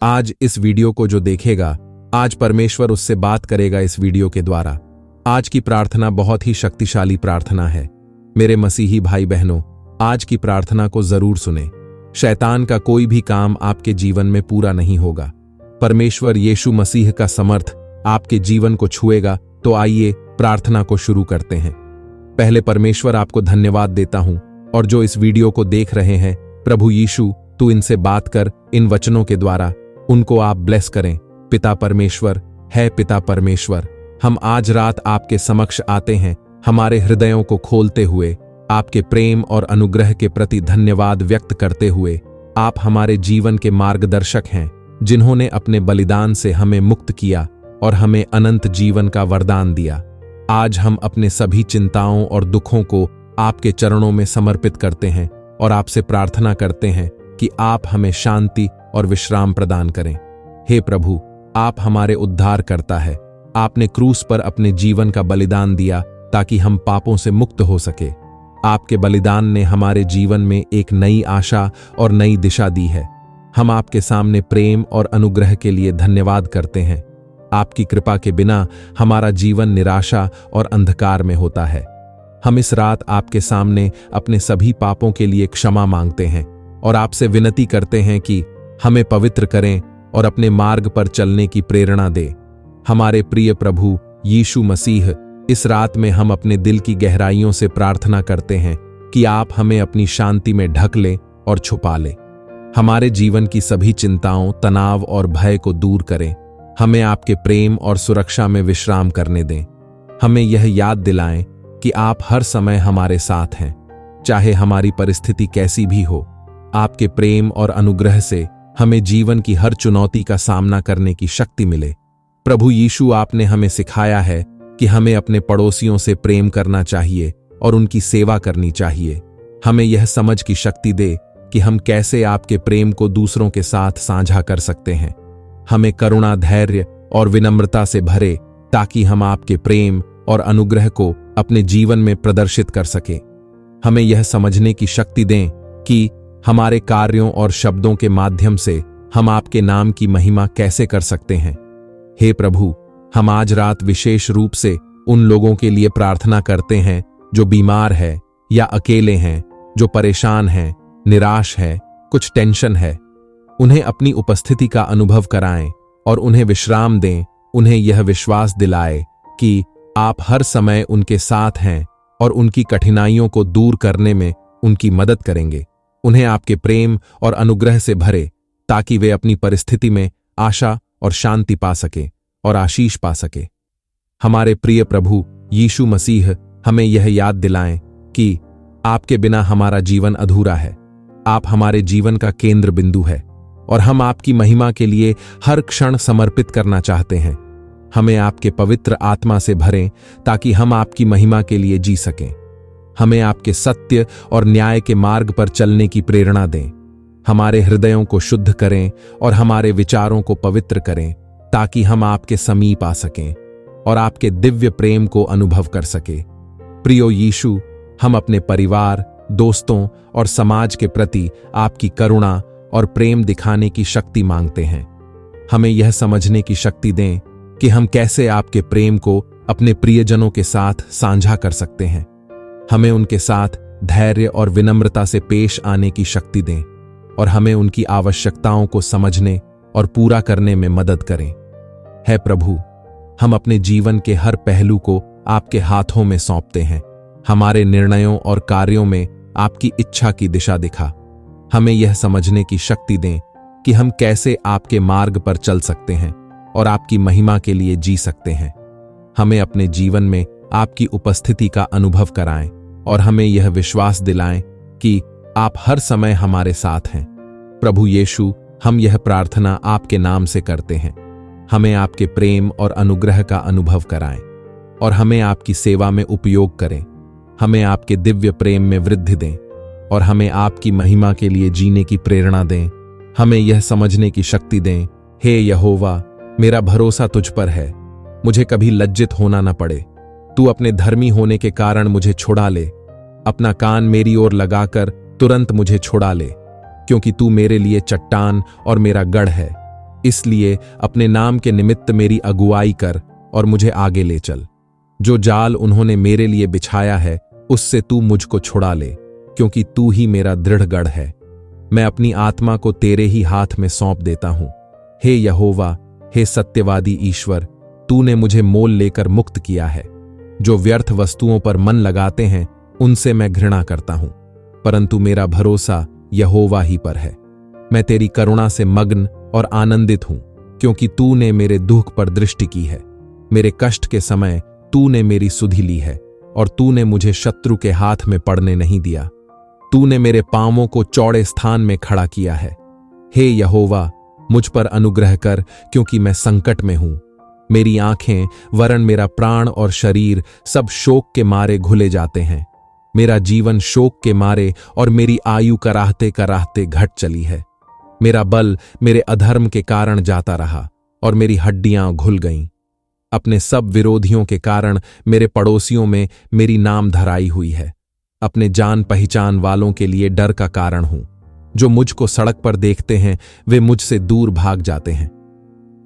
आज इस वीडियो को जो देखेगा, आज परमेश्वर उससे बात करेगा इस वीडियो के द्वारा। आज की प्रार्थना बहुत ही शक्तिशाली प्रार्थना है। मेरे मसीही भाई बहनों, आज की प्रार्थना को जरूर सुने। शैतान का कोई भी काम आपके जीवन में पूरा नहीं होगा। परमेश्वर यीशु मसीह का समर्थ आपके जीवन को छुएगा। तो आइए प्रार्थना को शुरू करते हैं। पहले परमेश्वर आपको धन्यवाद देता हूं, और जो इस वीडियो को देख रहे हैं, प्रभु यीशु तू इनसे बात कर, इन वचनों के द्वारा उनको आप ब्लेस करें। पिता परमेश्वर, है पिता परमेश्वर, हम आज रात आपके समक्ष आते हैं, हमारे हृदयों को खोलते हुए, आपके प्रेम और अनुग्रह के प्रति धन्यवाद व्यक्त करते हुए। आप हमारे जीवन के मार्गदर्शक हैं, जिन्होंने अपने बलिदान से हमें मुक्त किया और हमें अनंत जीवन का वरदान दिया। आज हम अपने सभी चिंताओं और दुखों को आपके चरणों में समर्पित करते हैं और आपसे प्रार्थना करते हैं कि आप हमें शांति और विश्राम प्रदान करें। हे प्रभु, आप हमारे उद्धार करता है। आपने क्रूस पर अपने जीवन का बलिदान दिया ताकि हम पापों से मुक्त हो सके। आपके बलिदान ने हमारे जीवन में एक नई आशा और नई दिशा दी है। हम आपके सामने प्रेम और अनुग्रह के लिए धन्यवाद करते हैं। आपकी कृपा के बिना हमारा जीवन निराशा और अंधकार में होता है। हम इस रात आपके सामने अपने सभी पापों के लिए क्षमा मांगते हैं और आपसे विनती करते हैं कि हमें पवित्र करें और अपने मार्ग पर चलने की प्रेरणा दे। हमारे प्रिय प्रभु यीशु मसीह, इस रात में हम अपने दिल की गहराइयों से प्रार्थना करते हैं कि आप हमें अपनी शांति में ढक लें और छुपा लें। हमारे जीवन की सभी चिंताओं, तनाव और भय को दूर करें। हमें आपके प्रेम और सुरक्षा में विश्राम करने दें। हमें यह याद दिलाएं कि आप हर समय हमारे साथ हैं, चाहे हमारी परिस्थिति कैसी भी हो। आपके प्रेम और अनुग्रह से हमें जीवन की हर चुनौती का सामना करने की शक्ति मिले। प्रभु यीशु, आपने हमें सिखाया है कि हमें अपने पड़ोसियों से प्रेम करना चाहिए और उनकी सेवा करनी चाहिए। हमें यह समझ की शक्ति दे कि हम कैसे आपके प्रेम को दूसरों के साथ साझा कर सकते हैं। हमें करुणा, धैर्य और विनम्रता से भरे, ताकि हम आपके प्रेम और अनुग्रह को अपने जीवन में प्रदर्शित कर सकें। हमें यह समझने की शक्ति दें कि हमारे कार्यों और शब्दों के माध्यम से हम आपके नाम की महिमा कैसे कर सकते हैं। हे प्रभु, हम आज रात विशेष रूप से उन लोगों के लिए प्रार्थना करते हैं जो बीमार है या अकेले हैं, जो परेशान हैं, निराश है, कुछ टेंशन है। उन्हें अपनी उपस्थिति का अनुभव कराएं और उन्हें विश्राम दें। उन्हें यह विश्वास दिलाएं कि आप हर समय उनके साथ हैं और उनकी कठिनाइयों को दूर करने में उनकी मदद करेंगे। उन्हें आपके प्रेम और अनुग्रह से भरे, ताकि वे अपनी परिस्थिति में आशा और शांति पा सकें और आशीष पा सके। हमारे प्रिय प्रभु यीशु मसीह, हमें यह याद दिलाएं कि आपके बिना हमारा जीवन अधूरा है। आप हमारे जीवन का केंद्र बिंदु है और हम आपकी महिमा के लिए हर क्षण समर्पित करना चाहते हैं। हमें आपके पवित्र आत्मा से भरें, ताकि हम आपकी महिमा के लिए जी सकें। हमें आपके सत्य और न्याय के मार्ग पर चलने की प्रेरणा दें। हमारे हृदयों को शुद्ध करें और हमारे विचारों को पवित्र करें, ताकि हम आपके समीप आ सकें और आपके दिव्य प्रेम को अनुभव कर सके। प्रियो यीशु, हम अपने परिवार, दोस्तों और समाज के प्रति आपकी करुणा और प्रेम दिखाने की शक्ति मांगते हैं। हमें यह समझने की शक्ति दें कि हम कैसे आपके प्रेम को अपने प्रियजनों के साथ साझा कर सकते हैं। हमें उनके साथ धैर्य और विनम्रता से पेश आने की शक्ति दें और हमें उनकी आवश्यकताओं को समझने और पूरा करने में मदद करें। है प्रभु, हम अपने जीवन के हर पहलू को आपके हाथों में सौंपते हैं। हमारे निर्णयों और कार्यों में आपकी इच्छा की दिशा दिखा। हमें यह समझने की शक्ति दें कि हम कैसे आपके मार्ग पर चल सकते हैं और आपकी महिमा के लिए जी सकते हैं। हमें अपने जीवन में आपकी उपस्थिति का अनुभव कराएं और हमें यह विश्वास दिलाएं कि आप हर समय हमारे साथ हैं। प्रभु यीशु, हम यह प्रार्थना आपके नाम से करते हैं। हमें आपके प्रेम और अनुग्रह का अनुभव कराएं और हमें आपकी सेवा में उपयोग करें। हमें आपके दिव्य प्रेम में वृद्धि दें और हमें आपकी महिमा के लिए जीने की प्रेरणा दें। हमें यह समझने की शक्ति दें, हे यहोवा, मेरा भरोसा तुझ पर है। मुझे कभी लज्जित होना न पड़े। तू अपने धर्मी होने के कारण मुझे छुड़ा ले। अपना कान मेरी ओर लगाकर तुरंत मुझे छुड़ा ले, क्योंकि तू मेरे लिए चट्टान और मेरा गढ़ है। इसलिए अपने नाम के निमित्त मेरी अगुवाई कर और मुझे आगे ले चल। जो जाल उन्होंने मेरे लिए बिछाया है उससे तू मुझको छुड़ा ले, क्योंकि तू ही मेरा दृढ़ गढ़ है। मैं अपनी आत्मा को तेरे ही हाथ में सौंप देता हूं। हे यहोवा, हे सत्यवादी ईश्वर, तूने मुझे मोल लेकर मुक्त किया है। जो व्यर्थ वस्तुओं पर मन लगाते हैं उनसे मैं घृणा करता हूं, परंतु मेरा भरोसा यहोवा ही पर है। मैं तेरी करुणा से मग्न और आनंदित हूं, क्योंकि तूने मेरे दुख पर दृष्टि की है। मेरे कष्ट के समय तूने मेरी सुधि ली है और तूने मुझे शत्रु के हाथ में पड़ने नहीं दिया। तूने मेरे पांवों को चौड़े स्थान में खड़ा किया है। हे यहोवा, मुझ पर अनुग्रह कर, क्योंकि मैं संकट में हूं। मेरी आंखें वरन मेरा प्राण और शरीर सब शोक के मारे घुले जाते हैं। मेरा जीवन शोक के मारे और मेरी आयु कराहते कराहते घट चली है। मेरा बल मेरे अधर्म के कारण जाता रहा और मेरी हड्डियां घुल गईं। अपने सब विरोधियों के कारण मेरे पड़ोसियों में मेरी नाम धराई हुई है। अपने जान पहचान वालों के लिए डर का कारण हूं। जो मुझको सड़क पर देखते हैं वे मुझसे दूर भाग जाते हैं।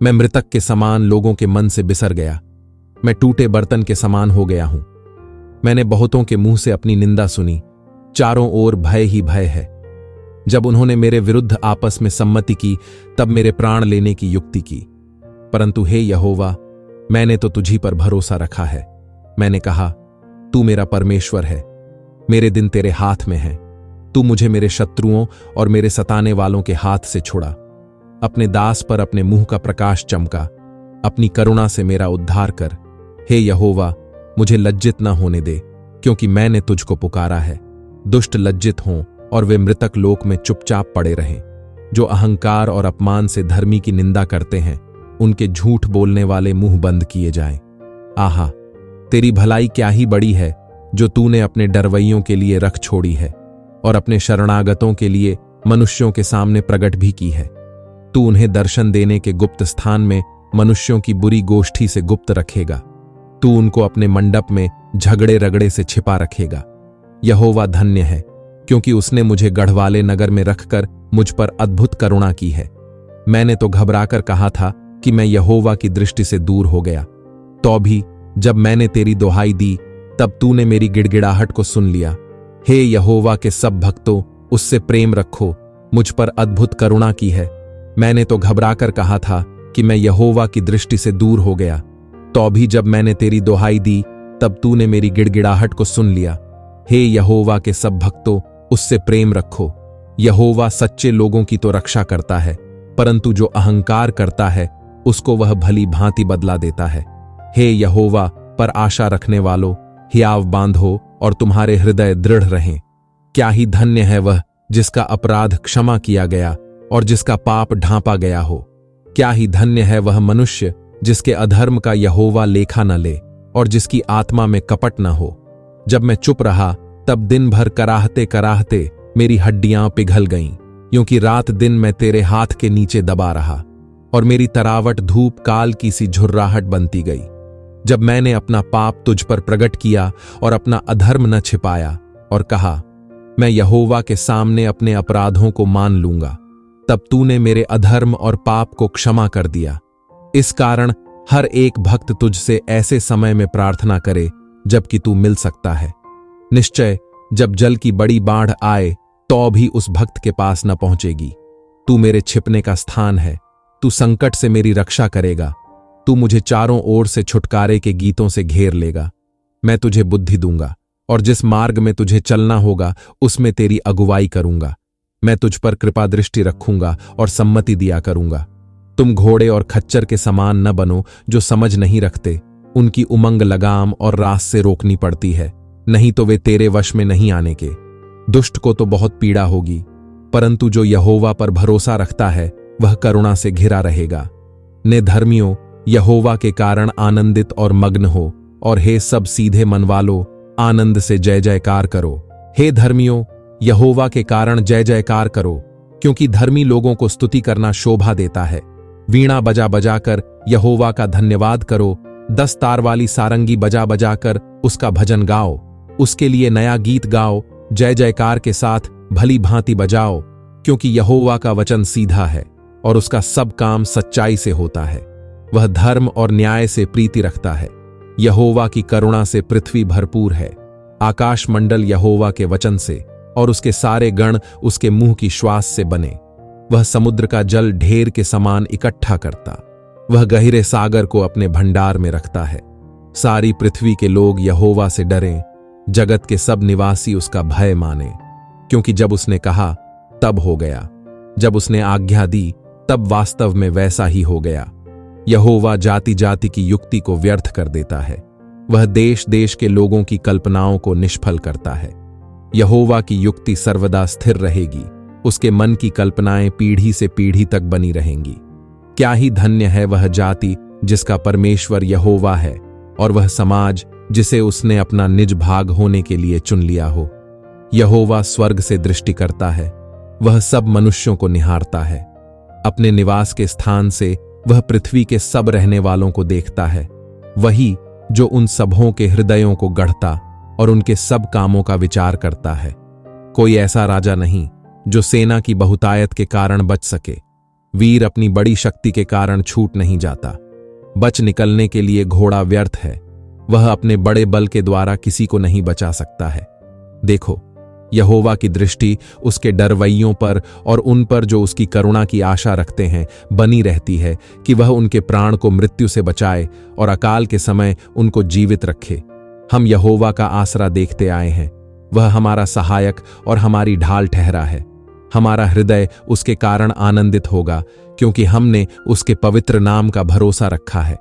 मैं मृतक के समान लोगों के मन से बिसर गया। मैं टूटे बर्तन के समान हो गया हूं। मैंने बहुतों के मुंह से अपनी निंदा सुनी। चारों ओर भय ही भय है। जब उन्होंने मेरे विरुद्ध आपस में सम्मति की तब मेरे प्राण लेने की युक्ति की। परंतु हे यहोवा, मैंने तो तुझी पर भरोसा रखा है। मैंने कहा, तू मेरा परमेश्वर है। मेरे दिन तेरे हाथ में है। तू मुझे मेरे शत्रुओं और मेरे सताने वालों के हाथ से छुड़ा। अपने दास पर अपने मुंह का प्रकाश चमका। अपनी करुणा से मेरा उद्धार कर। हे यहोवा, मुझे लज्जित न होने दे, क्योंकि मैंने तुझको पुकारा है। दुष्ट लज्जित हों और वे मृतक लोक में चुपचाप पड़े रहें। जो अहंकार और अपमान से धर्मी की निंदा करते हैं, उनके झूठ बोलने वाले मुंह बंद किए जाएं। आहा, तेरी भलाई क्या ही बड़ी है, जो तूने अपने डरवैयों के लिए रख छोड़ी है और अपने शरणागतों के लिए मनुष्यों के सामने प्रकट भी की है। तू उन्हें दर्शन देने के गुप्त स्थान में मनुष्यों की बुरी गोष्ठी से गुप्त रखेगा। तू उनको अपने मंडप में झगड़े रगड़े से छिपा रखेगा। यहोवा धन्य है, क्योंकि उसने मुझे गढ़वाले नगर में रखकर मुझ पर अद्भुत करुणा की है। मैंने तो घबराकर कहा था कि मैं यहोवा की दृष्टि से दूर हो गया। तो भी जब मैंने तेरी दुहाई दी तब तूने मेरी गिड़गिड़ाहट को सुन लिया। हे यहोवा के सब भक्तों, उससे प्रेम रखो। मुझ पर अद्भुत करुणा की है। मैंने तो घबराकर कहा था कि मैं यहोवा की दृष्टि से दूर हो गया। तो भी जब मैंने तेरी दुहाई दी तब तूने मेरी गिड़गिड़ाहट को सुन लिया। हे यहोवा के सब भक्तों, उससे प्रेम रखो। यहोवा सच्चे लोगों की तो रक्षा करता है, परंतु जो अहंकार करता है उसको वह भली भांति बदला देता है। हे यहोवा पर आशा रखने वालों, हियाव बांधो और तुम्हारे हृदय दृढ़ रहें। क्या ही धन्य है वह जिसका अपराध क्षमा किया गया और जिसका पाप ढांपा गया हो। क्या ही धन्य है वह मनुष्य जिसके अधर्म का यहोवा लेखा न ले और जिसकी आत्मा में कपट न हो। जब मैं चुप रहा तब दिन भर कराहते कराहते मेरी हड्डियां पिघल गईं, क्योंकि रात दिन मैं तेरे हाथ के नीचे दबा रहा और मेरी तरावट धूप काल की सी झुर्राहट बनती गई। जब मैंने अपना पाप तुझ पर प्रकट किया और अपना अधर्म न छिपाया और कहा, मैं यहोवा के सामने अपने अपराधों को मान लूंगा, तब तूने मेरे अधर्म और पाप को क्षमा कर दिया। इस कारण हर एक भक्त तुझसे ऐसे समय में प्रार्थना करे जबकि तू मिल सकता है। निश्चय जब जल की बड़ी बाढ़ आए तो भी उस भक्त के पास न पहुंचेगी। तू मेरे छिपने का स्थान है। तू संकट से मेरी रक्षा करेगा। तू मुझे चारों ओर से छुटकारे के गीतों से घेर लेगा। मैं तुझे बुद्धि दूंगा और जिस मार्ग में तुझे चलना होगा उसमें तेरी अगुवाई करूंगा। मैं तुझ पर कृपा दृष्टि रखूंगा और सम्मति दिया करूंगा। तुम घोड़े और खच्चर के समान न बनो जो समझ नहीं रखते। उनकी उमंग लगाम और रास से रोकनी पड़ती है, नहीं तो वे तेरे वश में नहीं आने के। दुष्ट को तो बहुत पीड़ा होगी, परंतु जो यहोवा पर भरोसा रखता है वह करुणा से घिरा रहेगा। ने धर्मियों, यहोवा के कारण आनंदित और मग्न हो, और हे सब सीधे मन वालों, आनंद से जय जयकार करो। हे धर्मियों, यहोवा के कारण जय जयकार करो, क्योंकि धर्मी लोगों को स्तुति करना शोभा देता है। वीणा बजा बजाकर यहोवा का धन्यवाद करो। 10 तार वाली सारंगी बजा बजाकर उसका भजन गाओ। उसके लिए नया गीत गाओ, जय जयकार के साथ भली भांति बजाओ, क्योंकि यहोवा का वचन सीधा है और उसका सब काम सच्चाई से होता है। वह धर्म और न्याय से प्रीति रखता है। यहोवा की करुणा से पृथ्वी भरपूर है। आकाश मंडल यहोवा के वचन से और उसके सारे गण उसके मुंह की श्वास से बने। वह समुद्र का जल ढेर के समान इकट्ठा करता। वह गहरे सागर को अपने भंडार में रखता है। सारी पृथ्वी के लोग यहोवा से डरें, जगत के सब निवासी उसका भय माने। क्योंकि जब उसने कहा तब हो गया, जब उसने आज्ञा दी तब वास्तव में वैसा ही हो गया। यहोवा जाति जाति की युक्ति को व्यर्थ कर देता है। वह देश देश के लोगों की कल्पनाओं को निष्फल करता है। यहोवा की युक्ति सर्वदा स्थिर रहेगी, उसके मन की कल्पनाएं पीढ़ी से पीढ़ी तक बनी रहेंगी। क्या ही धन्य है वह जाति जिसका परमेश्वर यहोवा है, और वह समाज जिसे उसने अपना निज भाग होने के लिए चुन लिया हो। यहोवा स्वर्ग से दृष्टि करता है, वह सब मनुष्यों को निहारता है। अपने निवास के स्थान से वह पृथ्वी के सब रहने वालों को देखता है। वही जो उन सबों के हृदयों को गढ़ता और उनके सब कामों का विचार करता है। कोई ऐसा राजा नहीं जो सेना की बहुतायत के कारण बच सके। वीर अपनी बड़ी शक्ति के कारण छूट नहीं जाता। बच निकलने के लिए घोड़ा व्यर्थ है। वह अपने बड़े बल के द्वारा किसी को नहीं बचा सकता है। देखो, यहोवा की दृष्टि उसके डरवैयों पर और उन पर जो उसकी करुणा की आशा रखते हैं बनी रहती है, कि वह उनके प्राण को मृत्यु से बचाए और अकाल के समय उनको जीवित रखे। हम यहोवा का आसरा देखते आए हैं। वह हमारा सहायक और हमारी ढाल ठहरा है। हमारा हृदय उसके कारण आनंदित होगा, क्योंकि हमने उसके पवित्र नाम का भरोसा रखा है।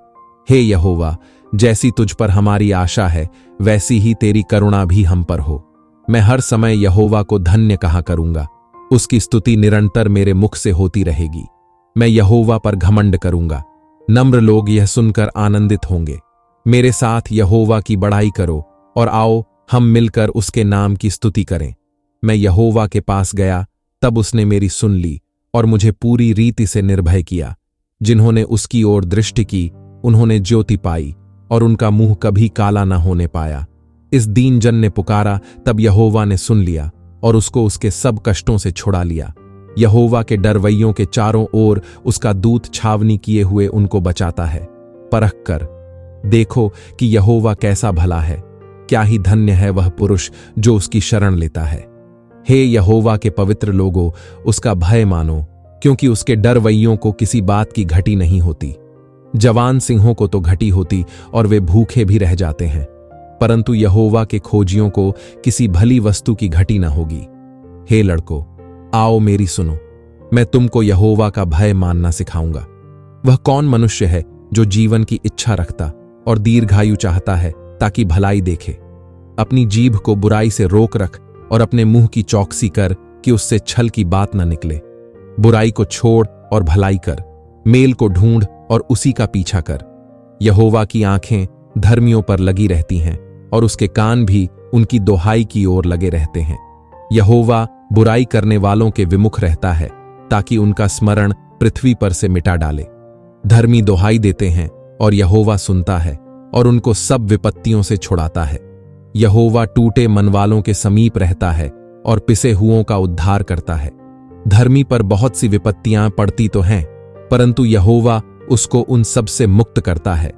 हे यहोवा, जैसी तुझ पर हमारी आशा है, वैसी ही तेरी करुणा भी हम पर हो। मैं हर समय यहोवा को धन्य कहा करूंगा। उसकी स्तुति निरंतर मेरे मुख से होती रहेगी। मैं यहोवा पर घमंड करूंगा। नम्र लोग यह सुनकर आनंदित होंगे। मेरे साथ यहोवा की बड़ाई करो और आओ हम मिलकर उसके नाम की स्तुति करें। मैं यहोवा के पास गया, तब उसने मेरी सुन ली और मुझे पूरी रीति से निर्भय किया। जिन्होंने उसकी ओर दृष्टि की, उन्होंने ज्योति पाई और उनका मुंह कभी काला न होने पाया। इस दीन जन ने पुकारा, तब यहोवा ने सुन लिया और उसको उसके सब कष्टों से छुड़ा लिया। यहोवा के डरवैयों के चारों ओर उसका दूत छावनी किए हुए उनको बचाता है। परख कर देखो कि यहोवा कैसा भला है। क्या ही धन्य है वह पुरुष जो उसकी शरण लेता है। हे यहोवा के पवित्र लोगों, उसका भय मानो, क्योंकि उसके डरवैयों को किसी बात की घटी नहीं होती। जवान सिंहों को तो घटी होती और वे भूखे भी रह जाते हैं, परंतु यहोवा के खोजियों को किसी भली वस्तु की घटी न होगी। हे लड़कों, आओ मेरी सुनो। मैं तुमको यहोवा का भय मानना सिखाऊंगा। वह कौन मनुष्य है जो जीवन की इच्छा रखता और दीर्घायु चाहता है, ताकि भलाई देखे। अपनी जीभ को बुराई से रोक रख और अपने मुंह की चौकसी कर, कि उससे छल की बात न निकले। बुराई को छोड़ और भलाई कर। मेल को ढूंढ और उसी का पीछा कर। यहोवा की आंखें धर्मियों पर लगी रहती हैं और उसके कान भी उनकी दोहाई की ओर लगे रहते हैं। यहोवा बुराई करने वालों के विमुख रहता है, ताकि उनका स्मरण पृथ्वी पर से मिटा डाले। धर्मी दोहाई देते हैं और यहोवा सुनता है और उनको सब विपत्तियों से छुड़ाता है। यहोवा टूटे मन वालों के समीप रहता है और पिसे हुओं का उद्धार करता है। धर्मी पर बहुत सी विपत्तियां पड़ती तो हैं, परंतु यहोवा उसको उन सब से मुक्त करता है।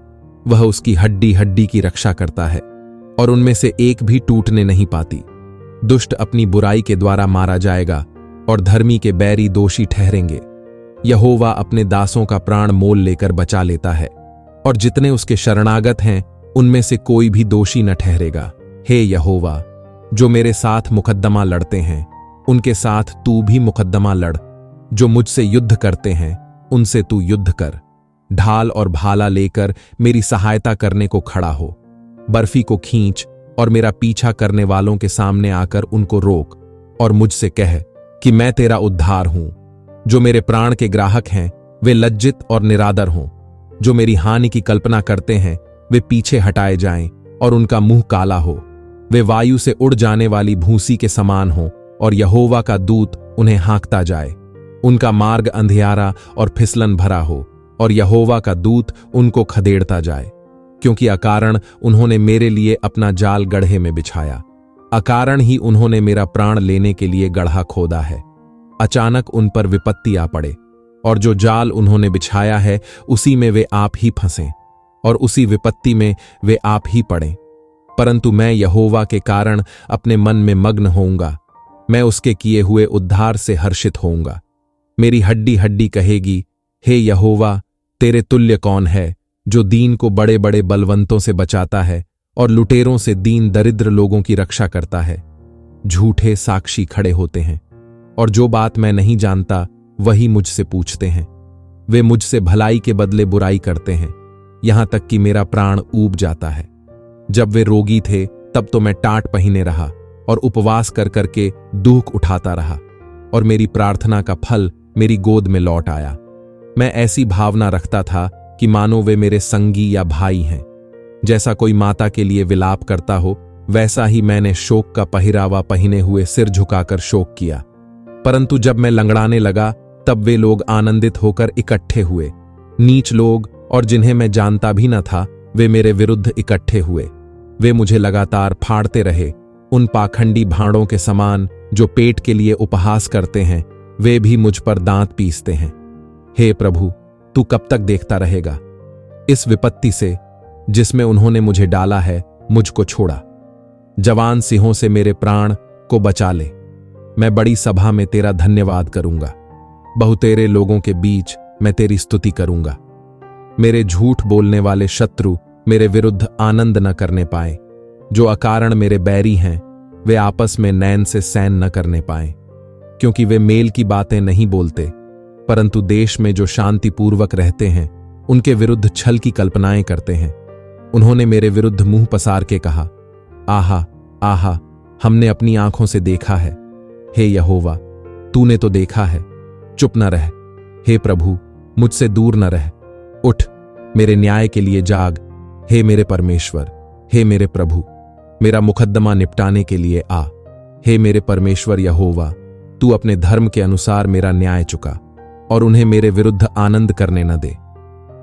वह उसकी हड्डी हड्डी की रक्षा करता है और उनमें से एक भी टूटने नहीं पाती। दुष्ट अपनी बुराई के द्वारा मारा जाएगा और धर्मी के बैरी दोषी ठहरेंगे। यहोवा अपने दासों का प्राण मोल लेकर बचा लेता है और जितने उसके शरणागत हैं उनमें से कोई भी दोषी न ठहरेगा। हे यहोवा, जो मेरे साथ मुकद्दमा लड़ते हैं उनके साथ तू भी मुकद्दमा लड़। जो मुझसे युद्ध करते हैं उनसे तू युद्ध कर। ढाल और भाला लेकर मेरी सहायता करने को खड़ा हो। बर्फी को खींच और मेरा पीछा करने वालों के सामने आकर उनको रोक और मुझसे कह कि मैं तेरा उद्धार हूं। जो मेरे प्राण के ग्राहक हैं वे लज्जित और निरादर हों। जो मेरी हानि की कल्पना करते हैं वे पीछे हटाए जाएं और उनका मुंह काला हो। वे वायु से उड़ जाने वाली भूसी के समान हों और यहोवा का दूत उन्हें हाँकता जाए। उनका मार्ग अंधियारा और फिसलन भरा हो और यहोवा का दूत उनको खदेड़ता जाए, क्योंकि अकारण उन्होंने मेरे लिए अपना जाल गड्ढे में बिछाया। अकारण ही उन्होंने मेरा प्राण लेने के लिए गड्ढा खोदा है। अचानक उन पर विपत्ति आ पड़े और जो जाल उन्होंने बिछाया है उसी में वे आप ही फंसें और उसी विपत्ति में वे आप ही पड़ें। परंतु मैं यहोवा के कारण अपने मन में मग्न होऊंगा, मैं उसके किए हुए उद्धार से हर्षित होऊंगा। मेरी हड्डी हड्डी कहेगी, हे यहोवा, तेरे तुल्य कौन है, जो दीन को बड़े बड़े बलवंतों से बचाता है और लुटेरों से दीन दरिद्र लोगों की रक्षा करता है। झूठे साक्षी खड़े होते हैं और जो बात मैं नहीं जानता वही मुझसे पूछते हैं। वे मुझसे भलाई के बदले बुराई करते हैं, यहां तक कि मेरा प्राण ऊब जाता है। जब वे रोगी थे तब तो मैं टाट पहिने रहा और उपवास कर करके दुख उठाता रहा, और मेरी प्रार्थना का फल मेरी गोद में लौट आया। मैं ऐसी भावना रखता था कि मानो वे मेरे संगी या भाई हैं। जैसा कोई माता के लिए विलाप करता हो, वैसा ही मैंने शोक का पहिरावा पहिने हुए सिर झुकाकर शोक किया। परंतु जब मैं लंगड़ाने लगा तब वे लोग आनंदित होकर इकट्ठे हुए। नीच लोग और जिन्हें मैं जानता भी न था, वे मेरे विरुद्ध इकट्ठे हुए। वे मुझे लगातार फाड़ते रहे। उन पाखंडी भाड़ों के समान जो पेट के लिए उपहास करते हैं, वे भी मुझ पर दांत पीसते हैं। हे प्रभु, तू कब तक देखता रहेगा? इस विपत्ति से जिसमें उन्होंने मुझे डाला है, मुझको छोड़ा। जवान सिंहों से मेरे प्राण को बचा ले। मैं बड़ी सभा में तेरा धन्यवाद करूंगा, बहुतेरे लोगों के बीच मैं तेरी स्तुति करूंगा। मेरे झूठ बोलने वाले शत्रु मेरे विरुद्ध आनंद न करने पाए। जो अकारण मेरे बैरी हैं, वे आपस में नैन से सैन न करने पाए, क्योंकि वे मेल की बातें नहीं बोलते, परंतु देश में जो शांतिपूर्वक रहते हैं उनके विरुद्ध छल की कल्पनाएं करते हैं। उन्होंने मेरे विरुद्ध मुंह पसार के कहा, आहा आहा, हमने अपनी आंखों से देखा है। हे यहोवा, तूने तो देखा है, चुप न रह। हे प्रभु, मुझसे दूर न रह। उठ, मेरे न्याय के लिए जाग। हे मेरे परमेश्वर, हे मेरे प्रभु, मेरा मुकद्दमा निपटाने के लिए आ। हे मेरे परमेश्वर यहोवा, तू अपने धर्म के अनुसार मेरा न्याय चुका और उन्हें मेरे विरुद्ध आनंद करने न दे।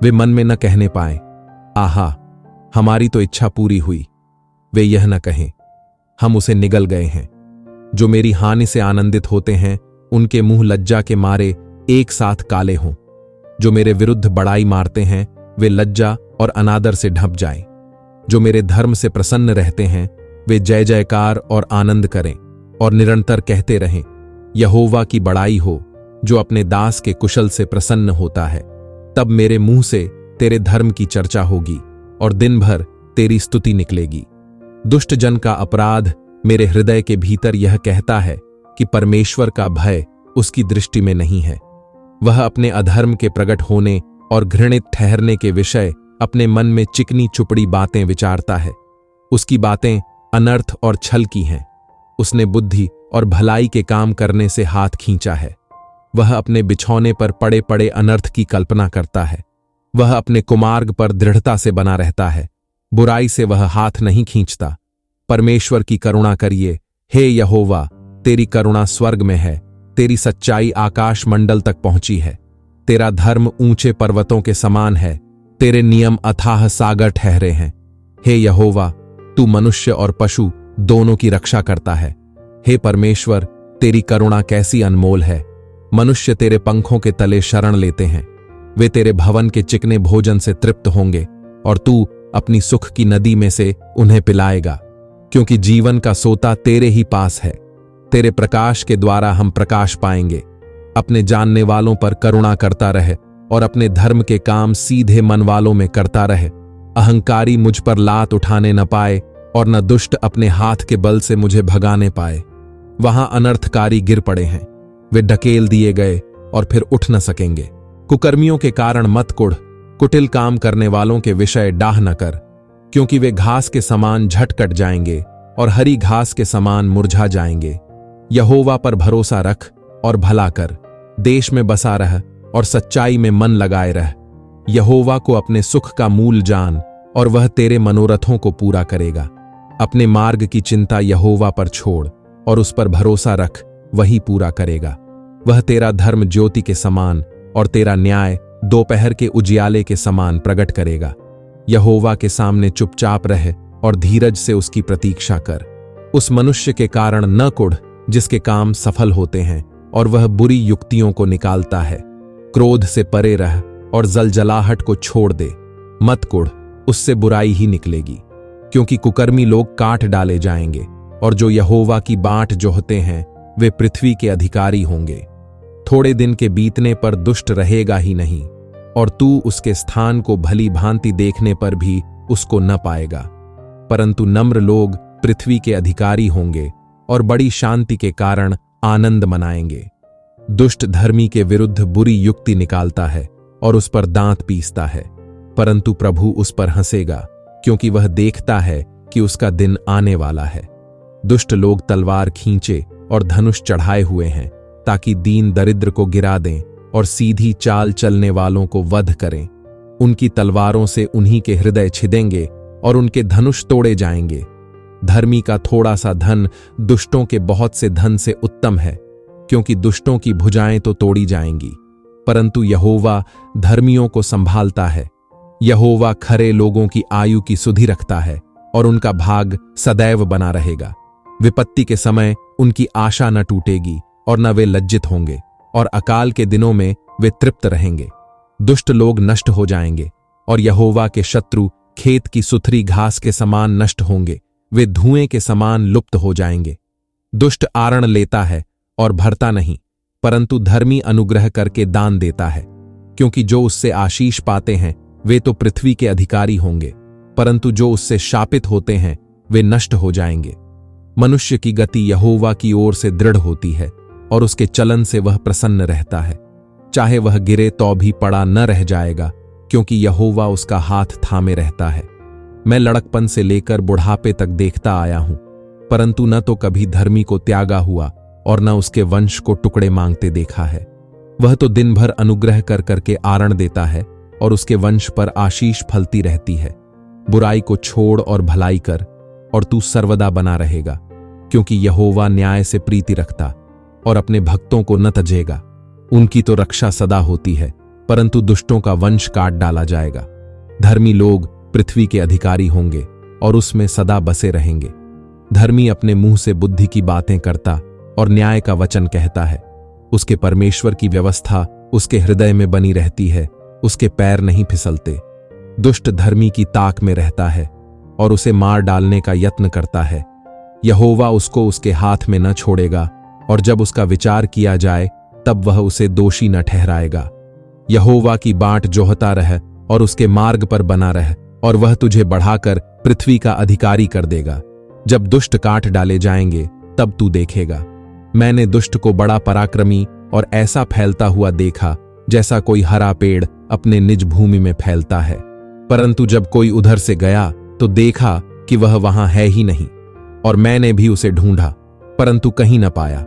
वे मन में न कहने पाए, आहा, हमारी तो इच्छा पूरी हुई। वे यह न कहें, हम उसे निगल गए हैं। जो मेरी हानि से आनंदित होते हैं, उनके मुंह लज्जा के मारे एक साथ काले हों। जो मेरे विरुद्ध बड़ाई मारते हैं, वे लज्जा और अनादर से ढंप जाएं। जो मेरे धर्म से प्रसन्न रहते हैं, वे जय जयकार और आनंद करें और निरंतर कहते रहें, यहोवा की बड़ाई हो, जो अपने दास के कुशल से प्रसन्न होता है। तब मेरे मुंह से तेरे धर्म की चर्चा होगी और दिन भर तेरी स्तुति निकलेगी। दुष्ट जन का अपराध मेरे हृदय के भीतर यह कहता है कि परमेश्वर का भय उसकी दृष्टि में नहीं है। वह अपने अधर्म के प्रकट होने और घृणित ठहरने के विषय अपने मन में चिकनी चुपड़ी बातें विचारता है। उसकी बातें अनर्थ और छल की हैं। उसने बुद्धि और भलाई के काम करने से हाथ खींचा है। वह अपने बिछौने पर पड़े पड़े अनर्थ की कल्पना करता है। वह अपने कुमार्ग पर दृढ़ता से बना रहता है। बुराई से वह हाथ नहीं खींचता। परमेश्वर की करुणा करिए, हे यहोवा, तेरी करुणा स्वर्ग में है, तेरी सच्चाई आकाश मंडल तक पहुंची है। तेरा धर्म ऊंचे पर्वतों के समान है, तेरे नियम अथाह सागर ठहरे हैं। हे यहोवा, तू मनुष्य और पशु दोनों की रक्षा करता है। हे परमेश्वर, तेरी करुणा कैसी अनमोल है। मनुष्य तेरे पंखों के तले शरण लेते हैं। वे तेरे भवन के चिकने भोजन से तृप्त होंगे और तू अपनी सुख की नदी में से उन्हें पिलाएगा, क्योंकि जीवन का सोता तेरे ही पास है। तेरे प्रकाश के द्वारा हम प्रकाश पाएंगे। अपने जानने वालों पर करुणा करता रहे और अपने धर्म के काम सीधे मन वालों में करता रहे। अहंकारी मुझ पर लात उठाने न पाए और न दुष्ट अपने हाथ के बल से मुझे भगाने पाए। वहां अनर्थकारी गिर पड़े हैं, वे ढकेल दिए गए और फिर उठ न सकेंगे। कुकर्मियों के कारण मत कुढ़, कुटिल काम करने वालों के विषय डाह न कर, क्योंकि वे घास के समान झट कट जाएंगे और हरी घास के समान मुरझा जाएंगे। यहोवा पर भरोसा रख और भला कर, देश में बसा रह और सच्चाई में मन लगाए रह। यहोवा को अपने सुख का मूल जान और वह तेरे मनोरथों को पूरा करेगा। अपने मार्ग की चिंता यहोवा पर छोड़ और उस पर भरोसा रख, वही पूरा करेगा। वह तेरा धर्म ज्योति के समान और तेरा न्याय दोपहर के उजियाले के समान प्रकट करेगा। यहोवा के सामने चुपचाप रह और धीरज से उसकी प्रतीक्षा कर। उस मनुष्य के कारण न कुढ़ जिसके काम सफल होते हैं और वह बुरी युक्तियों को निकालता है। क्रोध से परे रह और जलजलाहट को छोड़ दे। मत कुढ़, उससे बुराई ही निकलेगी, क्योंकि कुकर्मी लोग काट डाले जाएंगे और जो यहोवा की बाट जोहते हैं वे पृथ्वी के अधिकारी होंगे। थोड़े दिन के बीतने पर दुष्ट रहेगा ही नहीं, और तू उसके स्थान को भली भांति देखने पर भी उसको न पाएगा। परंतु नम्र लोग पृथ्वी के अधिकारी होंगे और बड़ी शांति के कारण आनंद मनाएंगे। दुष्ट धर्मी के विरुद्ध बुरी युक्ति निकालता है और उस पर दांत पीसता है, परंतु प्रभु उस पर हंसेगा, क्योंकि वह देखता है कि उसका दिन आने वाला है। दुष्ट लोग तलवार खींचे और धनुष चढ़ाए हुए हैं, ताकि दीन दरिद्र को गिरा दें और सीधी चाल चलने वालों को वध करें। उनकी तलवारों से उन्हीं के हृदय छिदेंगे और उनके धनुष तोड़े जाएंगे। धर्मी का थोड़ा सा धन दुष्टों के बहुत से धन से उत्तम है, क्योंकि दुष्टों की भुजाएं तो तोड़ी जाएंगी, परंतु यहोवा धर्मियों को संभालता है। यहोवा खरे लोगों की आयु की सुधि रखता है और उनका भाग सदैव बना रहेगा। विपत्ति के समय उनकी आशा न टूटेगी और न वे लज्जित होंगे, और अकाल के दिनों में वे तृप्त रहेंगे। दुष्ट लोग नष्ट हो जाएंगे और यहोवा के शत्रु खेत की सुथरी घास के समान नष्ट होंगे, वे धुएं के समान लुप्त हो जाएंगे। दुष्ट आरण लेता है और भरता नहीं, परंतु धर्मी अनुग्रह करके दान देता है, क्योंकि जो उससे आशीष पाते हैं वे तो पृथ्वी के अधिकारी होंगे, परंतु जो उससे शापित होते हैं वे नष्ट हो जाएंगे। मनुष्य की गति यहोवा की ओर से दृढ़ होती है और उसके चलन से वह प्रसन्न रहता है। चाहे वह गिरे तो भी पड़ा न रह जाएगा, क्योंकि यहोवा उसका हाथ थामे रहता है। मैं लड़कपन से लेकर बुढ़ापे तक देखता आया हूं, परंतु न तो कभी धर्मी को त्यागा हुआ और न उसके वंश को टुकड़े मांगते देखा है। वह तो दिन भर अनुग्रह कर करके आरण देता है और उसके वंश पर आशीष फलती रहती है। बुराई को छोड़ और भलाई कर, और तू सर्वदा बना रहेगा, क्योंकि यहोवा न्याय से प्रीति रखता और अपने भक्तों को न तजेगा। उनकी तो रक्षा सदा होती है, परंतु दुष्टों का वंश काट डाला जाएगा। धर्मी लोग पृथ्वी के अधिकारी होंगे और उसमें सदा बसे रहेंगे। धर्मी अपने मुंह से बुद्धि की बातें करता और न्याय का वचन कहता है। उसके परमेश्वर की व्यवस्था उसके हृदय में बनी रहती है, उसके पैर नहीं फिसलते। दुष्ट धर्मी की ताक में रहता है और उसे मार डालने का यत्न करता है। यहोवा उसको उसके हाथ में न छोड़ेगा, और जब उसका विचार किया जाए तब वह उसे दोषी न ठहराएगा। यहोवा की बाट जोहता रह और उसके मार्ग पर बना रह, और वह तुझे बढ़ाकर पृथ्वी का अधिकारी कर देगा। जब दुष्ट काट डाले जाएंगे तब तू देखेगा। मैंने दुष्ट को बड़ा पराक्रमी और ऐसा फैलता हुआ देखा, जैसा कोई हरा पेड़ अपने निज भूमि में फैलता है। परंतु जब कोई उधर से गया तो देखा कि वह वहां है ही नहीं, और मैंने भी उसे ढूंढा, परंतु कहीं न पाया।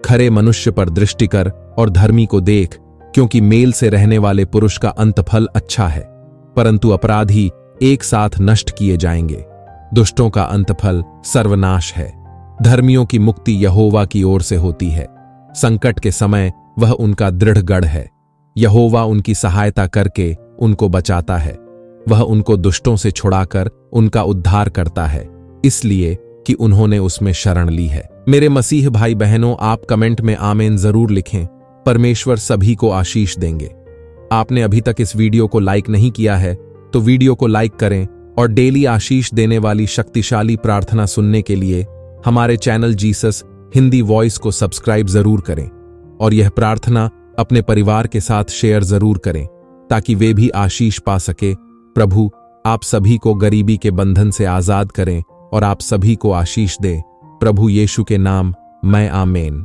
खरे मनुष्य पर दृष्टि कर और धर्मी को देख, क्योंकि मेल से रहने वाले पुरुष का अंतफल अच्छा है, परंतु अपराधी एक साथ नष्ट किए जाएंगे। दुष्टों का अंतफल सर्वनाश है। धर्मियों की मुक्ति यहोवा की ओर से होती है। संकट के समय वह उनका दृढ़ गढ़ है। यहोवा उनकी सहायता करके उनको बचाता है। वह उनको दुष्टों से छुड़ाकर उनका उद्धार करता है, इसलिए कि उन्होंने उसमें शरण ली है। मेरे मसीह भाई बहनों, आप कमेंट में आमीन जरूर लिखें। परमेश्वर सभी को आशीष देंगे। आपने अभी तक इस वीडियो को लाइक नहीं किया है तो वीडियो को लाइक करें, और डेली आशीष देने वाली शक्तिशाली प्रार्थना सुनने के लिए हमारे चैनल जीसस हिंदी वॉइस को सब्सक्राइब जरूर करें, और यह प्रार्थना अपने परिवार के साथ शेयर जरूर करें, ताकि वे भी आशीष पा सके। प्रभु आप सभी को गरीबी के बंधन से आजाद करें और आप सभी को आशीष दे। प्रभु यीशु के नाम मैं आमीन।